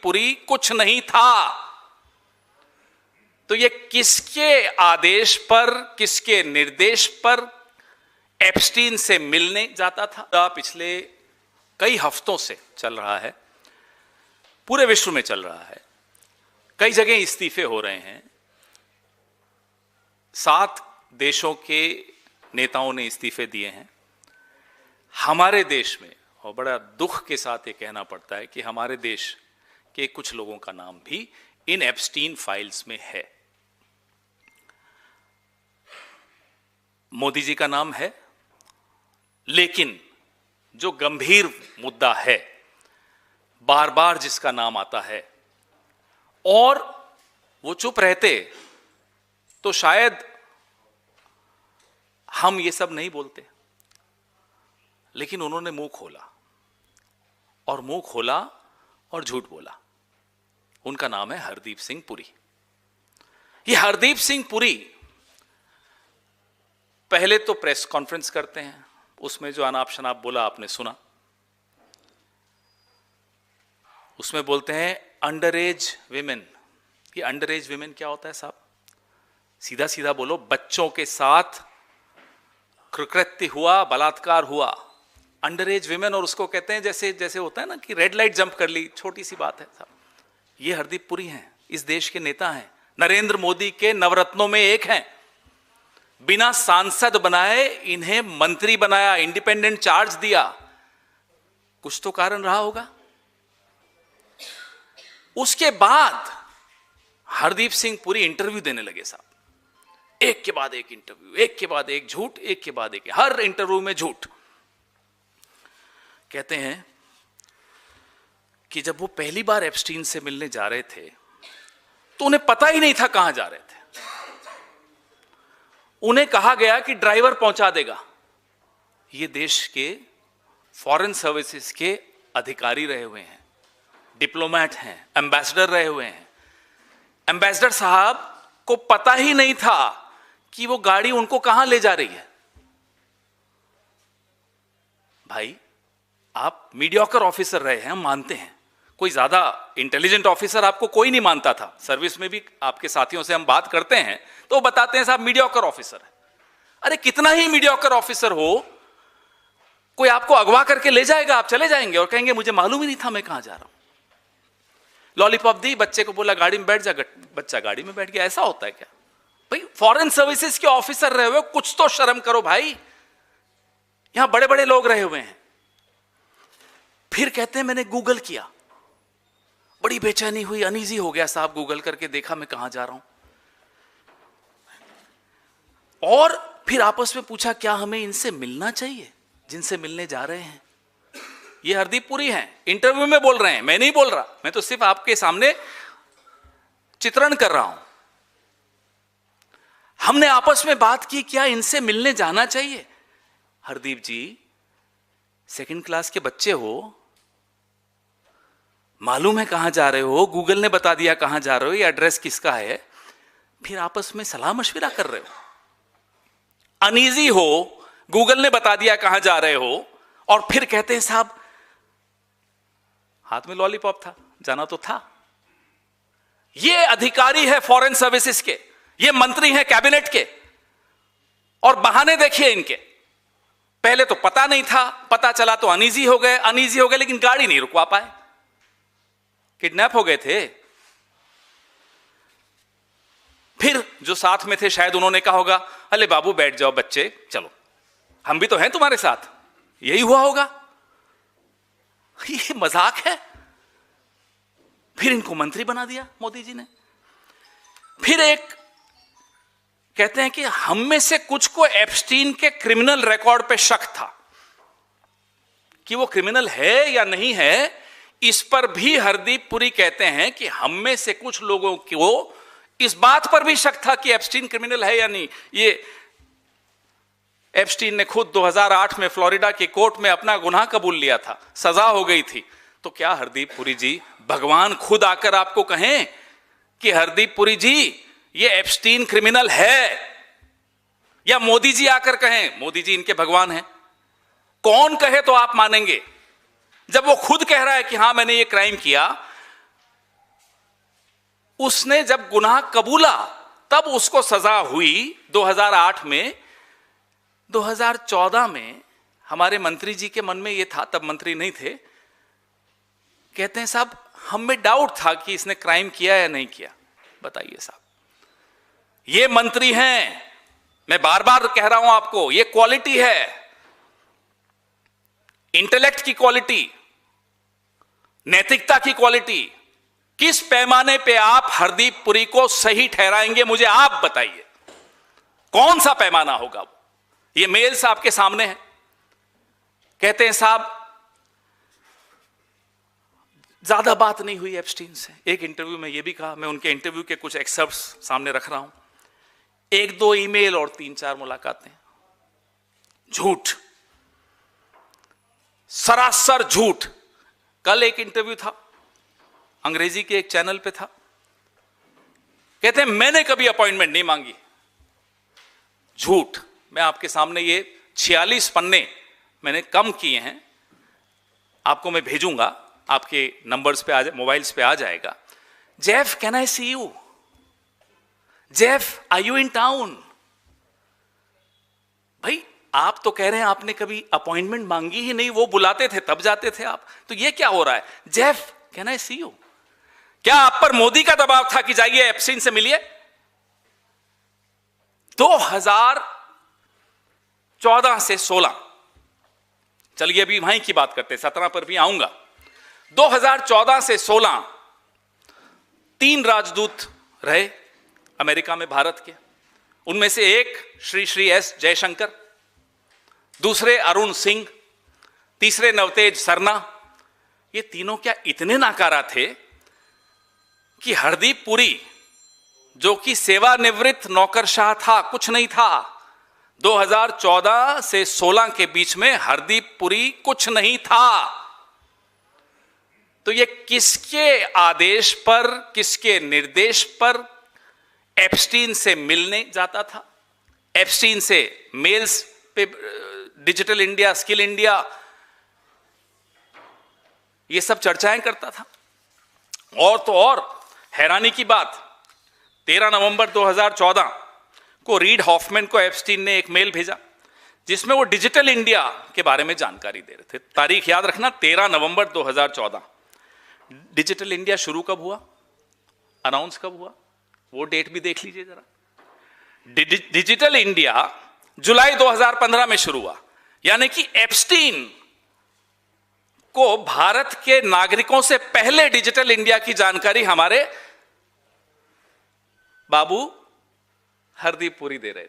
हरदीप पुरी कुछ नहीं था। तो ये किसके आदेश पर, किसके निर्देश पर एप्स्टीन से मिलने जाता था? पिछले कई हफ्तों से चल रहा है, पूरे विश्व में चल रहा है। कई जगह इस्तीफे हो रहे हैं। 7 देशों के नेताओं ने इस्तीफे दिए हैं। हमारे देश में, और बड़ा दुख के साथ ये कहना पड़ता है कि हमारे देश के कुछ लोगों का नाम भी इन एप्स्टीन फाइल्स में है। मोदी जी का नाम है, लेकिन जो गंभीर मुद्दा है, बार बार जिसका नाम आता है और वो चुप रहते, तो शायद हम ये सब नहीं बोलते। लेकिन उन्होंने मुंह खोला, और मुंह खोला और झूठ बोला। उनका नाम है हरदीप सिंह पुरी। ये हरदीप सिंह पुरी पहले तो प्रेस कॉन्फ्रेंस करते हैं, उसमें जो अनाप शनाप बोला आपने सुना। उसमें बोलते हैं अंडर एज विमेन। ये अंडर एज विमेन क्या होता है साहब? सीधा सीधा बोलो, बच्चों के साथ कृत्य हुआ, बलात्कार हुआ, अंडर एज विमेन। और उसको कहते हैं जैसे जैसे होता है ना कि रेड लाइट जंप कर ली, छोटी सी बात है साहब। ये हरदीप पुरी हैं, इस देश के नेता हैं, नरेंद्र मोदी के नवरत्नों में एक हैं। बिना सांसद बनाए इन्हें मंत्री बनाया, इंडिपेंडेंट चार्ज दिया। कुछ तो कारण रहा होगा। उसके बाद हरदीप सिंह पुरी इंटरव्यू देने लगे साहब, एक के बाद एक इंटरव्यू, एक के बाद एक झूठ, एक के बाद एक, हर इंटरव्यू में झूठ। कहते हैं कि जब वो पहली बार एप्स्टीन से मिलने जा रहे थे तो उन्हें पता ही नहीं था कहां जा रहे थे। उन्हें कहा गया कि ड्राइवर पहुंचा देगा। ये देश के फॉरेन सर्विसेज के अधिकारी रहे हुए हैं, डिप्लोमेट हैं, एम्बेसडर रहे हुए हैं। एम्बेसडर साहब को पता ही नहीं था कि वो गाड़ी उनको कहां ले जा रही है। भाई, आप मीडियोकर ऑफिसर रहे हैं, हम मानते हैं। कोई ज्यादा इंटेलिजेंट ऑफिसर आपको कोई नहीं मानता था। सर्विस में भी आपके साथियों से हम बात करते हैं तो वो बताते हैं साहब मीडियोकर ऑफिसर है। अरे कितना ही मीडियोकर ऑफिसर हो, कोई आपको अगवा करके ले जाएगा, आप चले जाएंगे और कहेंगे मुझे मालूम ही नहीं था मैं कहां जा रहा हूं। लॉलीपॉप दी, बच्चे को बोला गाड़ी में बैठ जा, बच्चा गाड़ी में बैठ गया। ऐसा होता है क्या भाई? फॉरेन सर्विसेज के ऑफिसर रहे हुए, कुछ तो शर्म करो भाई। यहां बड़े बड़े लोग रहे हुए हैं। फिर कहते हैं मैंने गूगल किया, बड़ी बेचैनी हुई, अनईजी हो गया साहब, गूगल करके देखा मैं कहां जा रहा हूं। और फिर आपस में पूछा क्या हमें इनसे मिलना चाहिए जिनसे मिलने जा रहे हैं? ये हरदीप पुरी हैं, इंटरव्यू में बोल रहे हैं, मैं नहीं बोल रहा, मैं तो सिर्फ आपके सामने चित्रण कर रहा हूं। हमने आपस में बात की क्या इनसे मिलने जाना चाहिए? हरदीप जी, सेकंड क्लास के बच्चे हो, मालूम है कहां जा रहे हो, गूगल ने बता दिया कहां जा रहे हो, ये एड्रेस किसका है, फिर आपस में सलाह मशविरा कर रहे हो। अनईजी हो, गूगल ने बता दिया कहां जा रहे हो, और फिर कहते हैं साहब हाथ में लॉलीपॉप था, जाना तो था। ये अधिकारी है फॉरेन सर्विसेज के, ये मंत्री हैं कैबिनेट के, और बहाने देखिए इनके। पहले तो पता नहीं था, पता चला तो अनईजी हो गए, लेकिन गाड़ी नहीं रुकवा पाए, किडनैप हो गए थे। फिर जो साथ में थे शायद उन्होंने कहा होगा अले बाबू बैठ जाओ बच्चे, चलो हम भी तो हैं तुम्हारे साथ। यही हुआ होगा। ये मजाक है। फिर इनको मंत्री बना दिया मोदी जी ने। फिर एक कहते हैं कि हम में से कुछ को एप्स्टीन के क्रिमिनल रिकॉर्ड पे शक था कि वो क्रिमिनल है या नहीं है। इस पर भी हरदीप पुरी कहते हैं कि हम में से कुछ लोगों को इस बात पर भी शक था कि एप्स्टीन क्रिमिनल है या नहीं। ये एप्स्टीन ने खुद 2008 में फ्लोरिडा के कोर्ट में अपना गुनाह कबूल लिया था, सजा हो गई थी। तो क्या हरदीप पुरी जी, भगवान खुद आकर आपको कहें कि हरदीप पुरी जी ये एप्स्टीन क्रिमिनल है, या मोदी जी आकर कहें? मोदी जी इनके भगवान हैं। कौन कहे तो आप मानेंगे? जब वो खुद कह रहा है कि हां मैंने ये क्राइम किया, उसने जब गुनाह कबूला तब उसको सजा हुई 2008 में। 2014 में हमारे मंत्री जी के मन में ये था, तब मंत्री नहीं थे, कहते हैं साहब हम में डाउट था कि इसने क्राइम किया या नहीं किया। बताइए साहब, ये मंत्री हैं, मैं बार बार कह रहा हूं आपको, ये क्वालिटी है, इंटेलेक्ट की क्वालिटी, नैतिकता की क्वालिटी। किस पैमाने पे आप हरदीप पुरी को सही ठहराएंगे, मुझे आप बताइए, कौन सा पैमाना होगा वो? ये मेल्स आपके सामने है। कहते हैं साहब ज्यादा बात नहीं हुई एप्स्टीन से। एक इंटरव्यू में ये भी कहा, मैं उनके इंटरव्यू के कुछ एक्सर्प्ट्स सामने रख रहा हूं, 1-2 ईमेल और 3-4 मुलाकातें। झूठ, सरासर झूठ। कल एक इंटरव्यू था, अंग्रेजी के एक चैनल पे था, कहते हैं मैंने कभी अपॉइंटमेंट नहीं मांगी। झूठ। मैं आपके सामने ये 46 पन्ने मैंने कम किए हैं, आपको मैं भेजूंगा, आपके नंबर्स पे मोबाइल्स पे आ जाएगा। Jeff, can I see you? Jeff, are you in town? भाई आप तो कह रहे हैं आपने कभी अपॉइंटमेंट मांगी ही नहीं, वो बुलाते थे तब जाते थे आप, तो ये क्या हो रहा है? Jeff, can I see you? क्या आप पर मोदी का दबाव था कि जाइए एप्स्टीन से मिलिए? 2014 से 16, चलिए अभी वहीं की बात करते हैं, 17 पर भी आऊंगा। 2014 से 16 3 राजदूत रहे अमेरिका में भारत के। उनमें से एक श्री एस जयशंकर, दूसरे अरुण सिंह, तीसरे नवतेज सरना। ये तीनों क्या इतने नाकारा थे कि हरदीप पुरी, जो कि सेवानिवृत्त नौकरशाह था, कुछ नहीं था, 2014 से 16 के बीच में हरदीप पुरी कुछ नहीं था। तो ये किसके आदेश पर, किसके निर्देश पर एप्स्टीन से मिलने जाता था? एप्स्टीन से मेल्स पे, डिजिटल इंडिया, स्किल इंडिया, ये सब चर्चाएं करता था। और तो और हैरानी की बात, 13 नवंबर 2014 को रीड हॉफमैन को एप्स्टीन ने एक मेल भेजा जिसमें वो डिजिटल इंडिया के बारे में जानकारी दे रहे थे। तारीख याद रखना, 13 नवंबर 2014। डिजिटल इंडिया शुरू कब हुआ, अनाउंस कब हुआ, वो डेट भी देख लीजिए जरा। डिजिटल इंडिया जुलाई 2015 में शुरू हुआ, यानी कि एप्स्टीन को भारत के नागरिकों से पहले डिजिटल इंडिया की जानकारी हमारे बाबू हरदीप पुरी दे रहे थे।